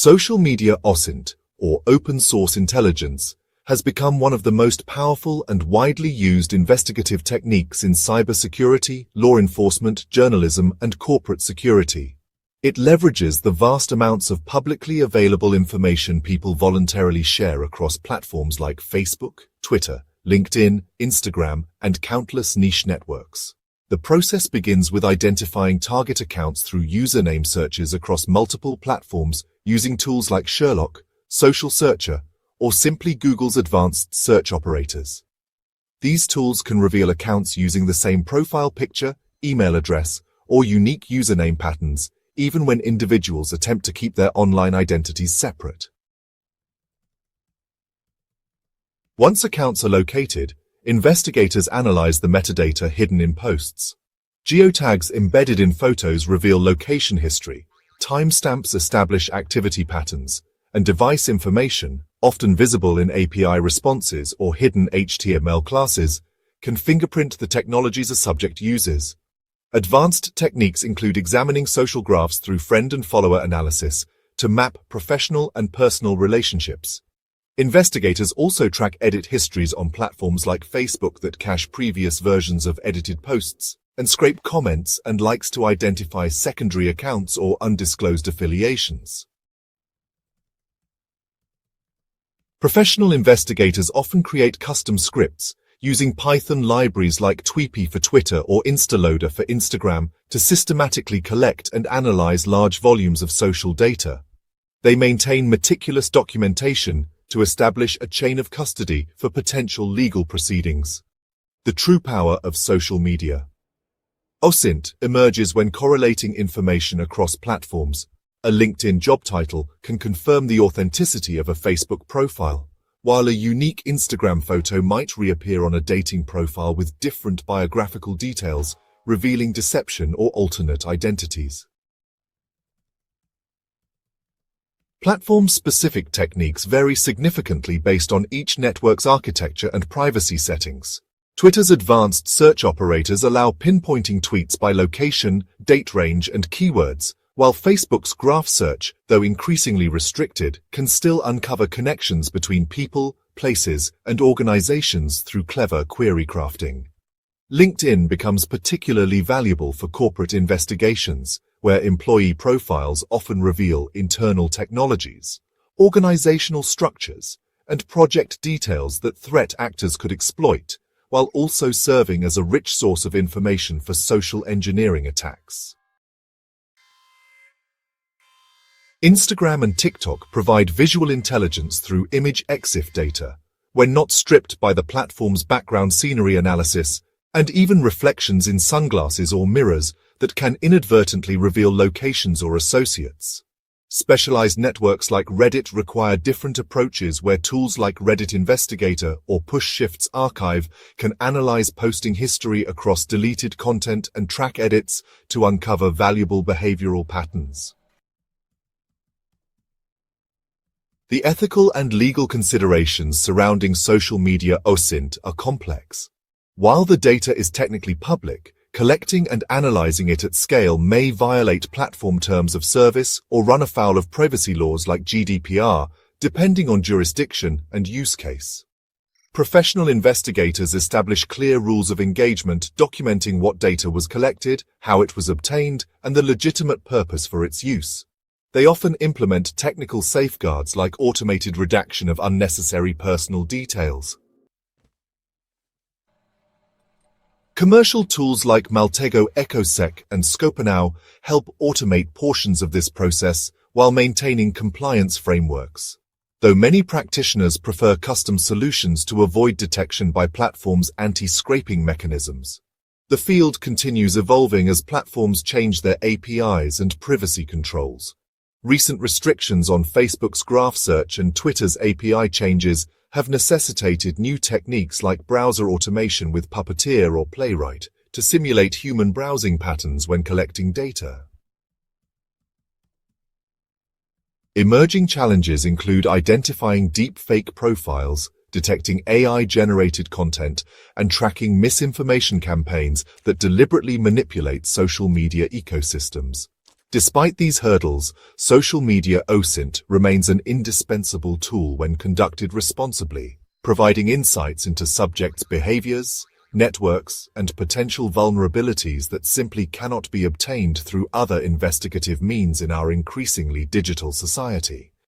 Social media Osint, or open source intelligence, has become one of the most powerful and widely used investigative techniques in cybersecurity, law enforcement, journalism, and corporate security. It leverages the vast amounts of publicly available information people voluntarily share across platforms like Facebook, Twitter, LinkedIn, Instagram, and countless niche networks. The process begins with identifying target accounts through username searches across multiple platforms using tools like Sherlock, Social Searcher, or simply Google's advanced search operators. These tools can reveal accounts using the same profile picture, email address, or unique username patterns, even when individuals attempt to keep their online identities separate. Once accounts are located, investigators analyze the metadata hidden in posts. Geotags embedded in photos reveal location history, timestamps establish activity patterns, and device information, often visible in API responses or hidden HTML classes, can fingerprint the technologies a subject uses. Advanced techniques include examining social graphs through friend and follower analysis to map professional and personal relationships. Investigators also track edit histories on platforms like Facebook that cache previous versions of edited posts, and scrape comments and likes to identify secondary accounts or undisclosed affiliations. Professional investigators often create custom scripts, using Python libraries like Tweepy for Twitter or Instaloader for Instagram to systematically collect and analyze large volumes of social data. They maintain meticulous documentation to establish a chain of custody for potential legal proceedings. The true power of social media. Osint emerges when correlating information across platforms. A LinkedIn job title can confirm the authenticity of a Facebook profile, while a unique Instagram photo might reappear on a dating profile with different biographical details, revealing deception or alternate identities. Platform-specific techniques vary significantly based on each network's architecture and privacy settings. Twitter's advanced search operators allow pinpointing tweets by location, date range, and keywords, while Facebook's graph search, though increasingly restricted, can still uncover connections between people, places, and organizations through clever query crafting. LinkedIn becomes particularly valuable for corporate investigations, where employee profiles often reveal internal technologies, organizational structures, and project details that threat actors could exploit, while also serving as a rich source of information for social engineering attacks. Instagram and TikTok provide visual intelligence through image EXIF data, when not stripped by the platform's background scenery analysis, and even reflections in sunglasses or mirrors that can inadvertently reveal locations or associates. Specialized networks like Reddit require different approaches, where tools like Reddit Investigator or PushShift's Archive can analyze posting history across deleted content and track edits to uncover valuable behavioral patterns. The ethical and legal considerations surrounding social media Osint are complex. While the data is technically public, collecting and analyzing it at scale may violate platform terms of service or run afoul of privacy laws like GDPR, depending on jurisdiction and use case. Professional investigators establish clear rules of engagement documenting what data was collected, how it was obtained, and the legitimate purpose for its use. They often implement technical safeguards like automated redaction of unnecessary personal details. Commercial tools like Maltego EchoSec and Scopanow help automate portions of this process while maintaining compliance frameworks. Though many practitioners prefer custom solutions to avoid detection by platforms' anti-scraping mechanisms. The field continues evolving as platforms change their APIs and privacy controls. Recent restrictions on Facebook's graph search and Twitter's API changes have necessitated new techniques like browser automation with Puppeteer or Playwright to simulate human browsing patterns when collecting data. Emerging challenges include identifying deepfake profiles, detecting AI-generated content, and tracking misinformation campaigns that deliberately manipulate social media ecosystems. Despite these hurdles, social media Osint remains an indispensable tool when conducted responsibly, providing insights into subjects' behaviors, networks, and potential vulnerabilities that simply cannot be obtained through other investigative means in our increasingly digital society.